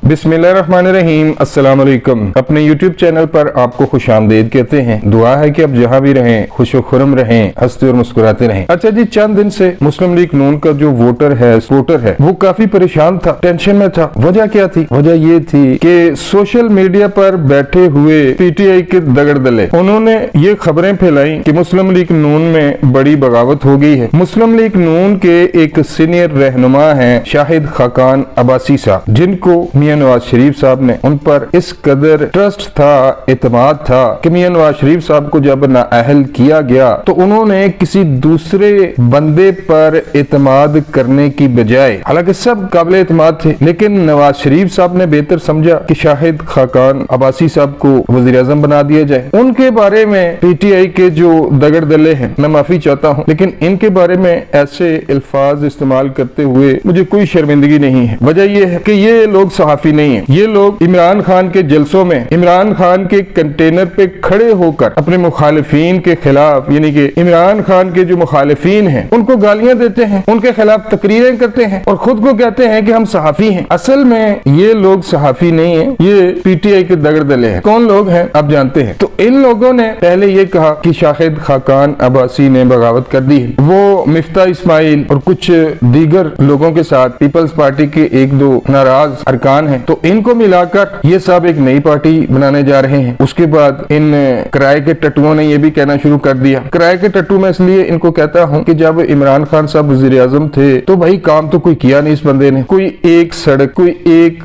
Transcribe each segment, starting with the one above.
बिस्मिल्लाहिर्रहमानिर्रहीम। अस्सलाम वालेकुम। अपने YouTube चैनल पर आपको खुशामदीद कहते हैं। दुआ है कि आप जहाँ भी रहें खुश खुरम रहें, हंसते और मुस्कुराते रहें। अच्छा जी, चंद दिन से मुस्लिम लीग नून का जो वोटर है वो काफी परेशान था, टेंशन में था। वजह क्या थी? वजह ये थी कि सोशल मीडिया पर बैठे हुए PTI के दगड़ दले उन्होंने ये खबरें फैलाई कि मुस्लिम लीग नून में बड़ी बगावत हो गई है। मुस्लिम लीग नून के एक सीनियर रहनुमा है शाहिद खाकान अब्बासी साहब, जिनको मियां नवाज शरीफ साहब ने उन पर इस कदर ट्रस्ट था, एतमाद था कि मियां नवाज शरीफ साहब को जब नाअहल किया गया तो उन्होंने किसी दूसरे बंदे पर एतमाद करने की बजाय, हालांकि सब काबिल एतमाद थे, लेकिन नवाज शरीफ साहब ने बेहतर समझा कि शाहिद खाकान अब्बासी साहब को वजीर आजम बना दिया जाए। उनके बारे में PTI के जो दगड़ दले हैं, मैं माफी चाहता हूँ, लेकिन इनके बारे में ऐसे अल्फाज इस्तेमाल करते हुए मुझे कोई शर्मिंदगी नहीं है। वजह यह है कि ये लोग सहाफी नहीं है। ये लोग इमरान खान के जलसों में इमरान खान के कंटेनर पे खड़े होकर अपने मुखालिफिन के खिलाफ, यानी कि इमरान खान के जो मुखालिफिन हैं उनको गालियां देते हैं, उनके खिलाफ तकरीरें करते हैं और खुद को कहते हैं कि हम सहाफी हैं। असल में ये लोग सहाफी नहीं है, ये PTI के दगड़ दले हैं। कौन लोग हैं आप जानते हैं। तो इन लोगों ने पहले ये कहा कि शाहिद खाकान अब्बासी ने बगावत कर दी है। वो मिफ्ता इस्माइल और कुछ दीगर लोगों के साथ पीपल्स पार्टी के एक दो नाराज अरकान हैं, तो इनको मिलाकर ये सब एक नई पार्टी बनाने जा रहे हैं। उसके बाद इन किराए के टट्टुओं ने ये भी कहना शुरू कर दिया। किराए के टट्टू मैं इसलिए इनको कहता हूँ कि जब इमरान खान साहब वजीर आजम थे तो भाई काम तो कोई किया नहीं इस बंदे ने। कोई एक सड़क, कोई एक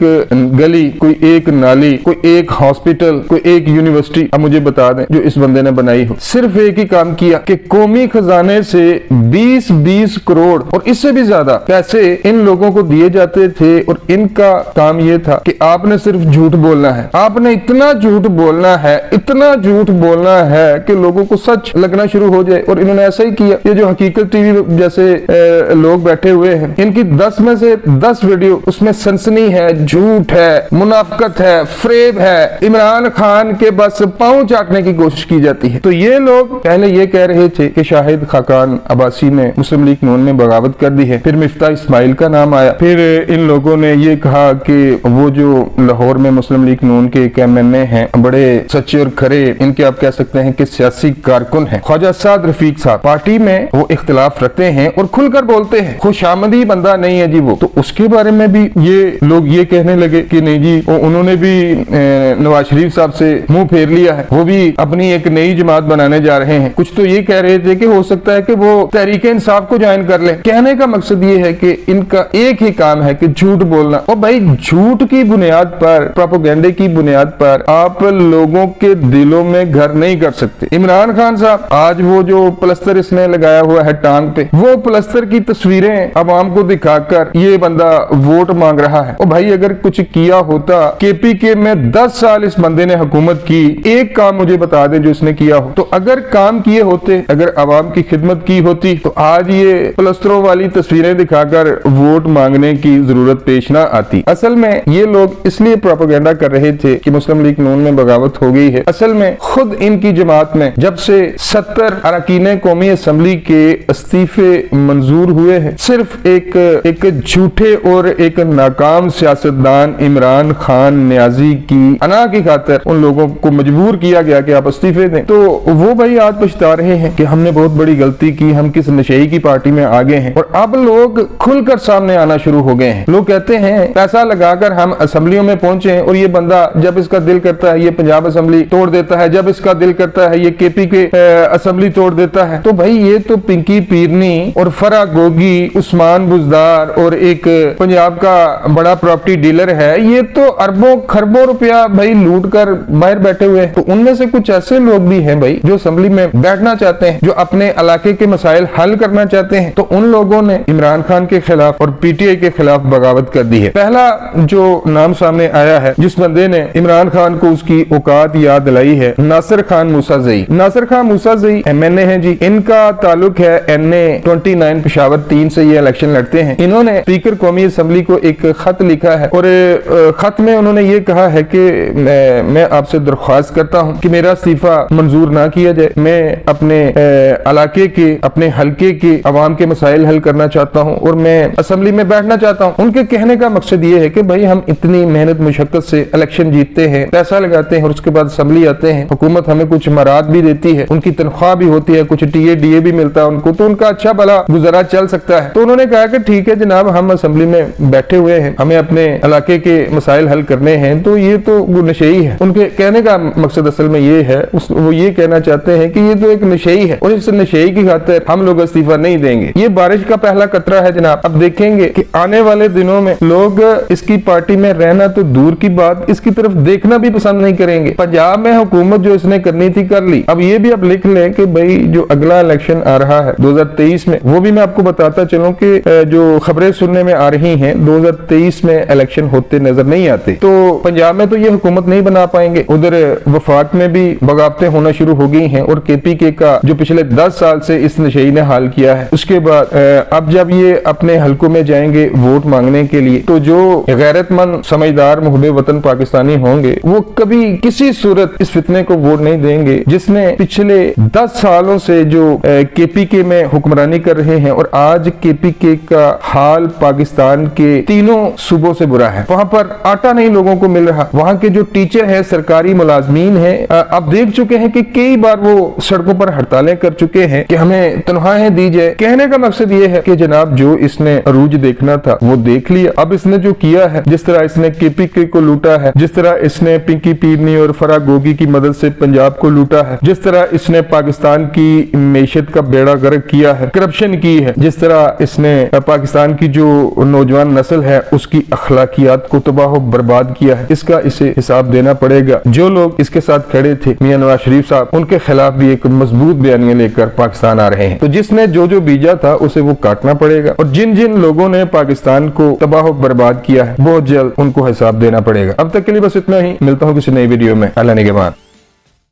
गली, कोई एक नाली, कोई एक हॉस्पिटल, कोई एक यूनिवर्सिटी अब मुझे बता दें जो इस बंदे ने बनाई हो। सिर्फ एक ही काम किया कि कौमी खजाने से 20-20 करोड़ और इससे भी ज्यादा पैसे इन लोगों को दिए जाते थे और इनका काम ये था कि आपने सिर्फ झूठ बोलना है। आपने इतना झूठ बोलना है, इतना झूठ बोलना है कि लोगों को सच लगना शुरू हो जाए। और इन्होंने ऐसा ही किया। ये जो हकीकत TV जैसे लोग बैठे हुए हैं, इनकी 10 में से 10 वीडियो उसमें सनसनी है, झूठ है, मुनाफकत है, फ्रेब है, इमरान खान के बस पांव चाटने की कोशिश की जाती है। तो ये लोग पहले ये कह रहे थे कि शाहिद खाकान अब्बासी ने मुस्लिम लीग नून में बगावत कर दी है। फिर मिफ्ता इस्माइल का नाम आया। फिर इन लोगों ने ये कहा कि वो जो लाहौर में मुस्लिम लीग नून के एक MNA हैं, बड़े सच्चे और खरे, इनके आप कह सकते हैं कि सियासी कारकुन हैं, ख्वाजा साद रफीक साहब, पार्टी में वो इख्तिलाफ रखते हैं और खुलकर बोलते हैं, खुशामदी बंदा नहीं है जी वो। तो उसके बारे में भी ये लोग ये कहने लगे कि नहीं जी, उन्होंने भी नवाज शरीफ साहब से मुंह फेर लिया है, वो भी अपनी एक नई जमात बनाने जा रहे हैं। कुछ तो ये कह रहे थे कि हो सकता है कि वो तहरीक इंसाफ को ज्वाइन कर ले। कहने का मकसद ये है कि इनका एक ही काम है कि झूठ बोलना। और भाई झूठ की बुनियाद पर, प्रोपेगेंडे की बुनियाद पर आप लोगों के दिलों में घर नहीं कर सकते। इमरान खान साहब आज वो जो प्लस्तर इसने लगाया हुआ है टांग पे, वो प्लस्तर की तस्वीरें अवाम को दिखाकर ये बंदा वोट मांग रहा है। और भाई अगर कुछ किया होता, KPK में 10 साल इस बंदे ने हुकूमत की, एक काम मुझे बता दें जो इसने किया हो। तो अगर काम किए होते, अगर अवाम की खिदमत की होती, तो आज ये प्लस्तरों वाली तस्वीरें दिखाकर वोट मांगने की जरूरत पेश ना आती। असल में ये लोग इसलिए प्रोपेगेंडा कर रहे थे कि मुस्लिम लीग नून में बगावत हो गई है। असल में खुद इनकी जमात में जब से 70 अरकान कौमी असम्बली के इस्तीफे मंजूर हुए हैं, सिर्फ एक झूठे और एक नाकाम सियासतदान इमरान खान न्याजी की अना की खातिर उन लोगों को मजबूर किया गया कि आप इस्तीफे दें। तो वो भाई आज पछता रहे हैं कि हमने बहुत बड़ी गलती की, हम किस नशेई की पार्टी में आ गए हैं। और अब लोग खुलकर सामने आना शुरू हो गए हैं। लोग कहते हैं पैसा लगाकर हम असेंबलियों में पहुंचे और ये बंदा जब इसका दिल करता है ये पंजाब असेंबली तोड़ देता है, जब इसका दिल करता है ये KP के असेंबली तोड़ देता है। तो भाई ये तो पिंकी पीरनी और फरा गोगी, उस्मान बुजदार और एक पंजाब का बड़ा प्रॉपर्टी डीलर है, ये तो अरबों खरबों रुपया भाई लूट कर बाहर बैठे हुए हैं। तो उनमें से कुछ ऐसे लोग भी हैं भाई जो असेंबली में बैठना चाहते हैं, जो अपने इलाके के मसाइल हल करना चाहते हैं। तो उन लोगों ने इमरान खान के खिलाफ और PTI के खिलाफ बगावत कर दी है। पहला जो नाम सामने आया है जिस बंदे ने इमरान खान को उसकी औकात याद दिलाई है, नासिर खान मूसाजई। नासिर खान मूसाजई MNA है जी। इनका ताल्लुक है NA 29 पेशावर 3 से ये इलेक्शन लड़ते हैं। इन्होंने स्पीकर कौमी असम्बली को एक खत लिखा है और खत में उन्होंने ये कहा है कि मैं आपसे दरख्वास्त करता हूँ कि मेरा इस्तीफा मंजूर ना किया जाए। मैं अपने इलाके के, अपने हल्के के अवाम के मसाइल हल करना चाहता हूँ और मैं असेंबली में बैठना चाहता हूँ। उनके कहने का मकसद ये है कि भाई हम इतनी मेहनत मुशक्कत से इलेक्शन जीतते हैं, पैसा लगाते हैं और उसके बाद असेंबली आते हैं, हुकूमत हमें कुछ मराद भी देती है, उनकी तनख्वाह भी होती है, कुछ टीए डीए भी मिलता है उनको, तो उनका अच्छा भला गुजारा चल सकता है। तो उन्होंने कहा कि ठीक है जनाब, हम असेंबली में बैठे हुए हैं, हमें अपने इलाके के मसाइल हल करने हैं, तो ये तो नशेई है। उनके कहने का मकसद असल में ये है, वो ये कहना चाहते हैं कि ये तो एक नशेई है और इस नशेई की खातिर हम लोग इस्तीफा नहीं देंगे। ये बारिश का पहला कतरा है जनाब। अब देखेंगे कि आने वाले दिनों में लोग इसकी पार्टी में रहना तो दूर की बात, इसकी तरफ देखना भी पसंद नहीं करेंगे। पंजाब में हुकूमत जो इसने करनी थी कर ली। अब ये भी आप लिख लें कि भाई जो अगला इलेक्शन आ रहा है 2023 में, वो भी मैं आपको बताता चलूं कि जो खबरें सुनने में आ रही हैं 2023 में इलेक्शन होते नजर नहीं आते। तो पंजाब में तो ये हुकूमत नहीं बना पाएंगे। उधर वफाक में भी बगावतें होना शुरू हो गई हैं और केपीके का जो पिछले 10 साल से इस नशेई ने हाल किया है, उसके बाद अब जब ये अपने हलकों में जाएंगे वोट मांगने के लिए, तो जो गैरतमंद समझदार मुहब्बे वतन पाकिस्तानी होंगे वो कभी किसी सूरत इस फितने को वोट नहीं देंगे जिसने पिछले 10 सालों से जो केपीके में हुक्मरानी कर रहे हैं। और आज केपीके का हाल पाकिस्तान के तीनों सूबों से बुरा है। वहां पर आटा नहीं लोगों को मिल रहा। वहां के जो टीचर है, सरकारी मुलाजमीन है, आप देख चुके हैं कि कई बार वो सड़कों पर हड़तालें कर चुके हैं कि हमें तनख्वाहें दी जाए। कहने का मकसद ये है कि जनाब जो इसने अरूज देखना था वो देख लिया। अब इसने जो किया है, जिस तरह इसने केपीके को लूटा है, जिस तरह इसने पिंकी पीरनी और फराह गोगी की मदद से पंजाब को लूटा है, जिस तरह इसने पाकिस्तान की मैशत का बेड़ा गर्क किया है, करप्शन की है, जिस तरह इसने पाकिस्तान की जो नौजवान नस्ल है उसकी अखलाकियात को तबाह बर्बाद किया है, इसका इसे हिसाब देना पड़ेगा। जो लोग इसके साथ खड़े थे, मियां नवाज शरीफ साहब, उनके खिलाफ भी एक मजबूत बयानियां लेकर पाकिस्तान आ रहे हैं। तो जिसने जो जो बीजा था उसे वो काटना पड़ेगा और जिन जिन लोगों ने पाकिस्तान को तबाह बर्बाद किया है बहुत जल्द उनको हिसाब देना पड़ेगा। अब तक के लिए बस इतना ही। मिलता हूँ किसी नई वीडियो में। अल्लाह निगहबान।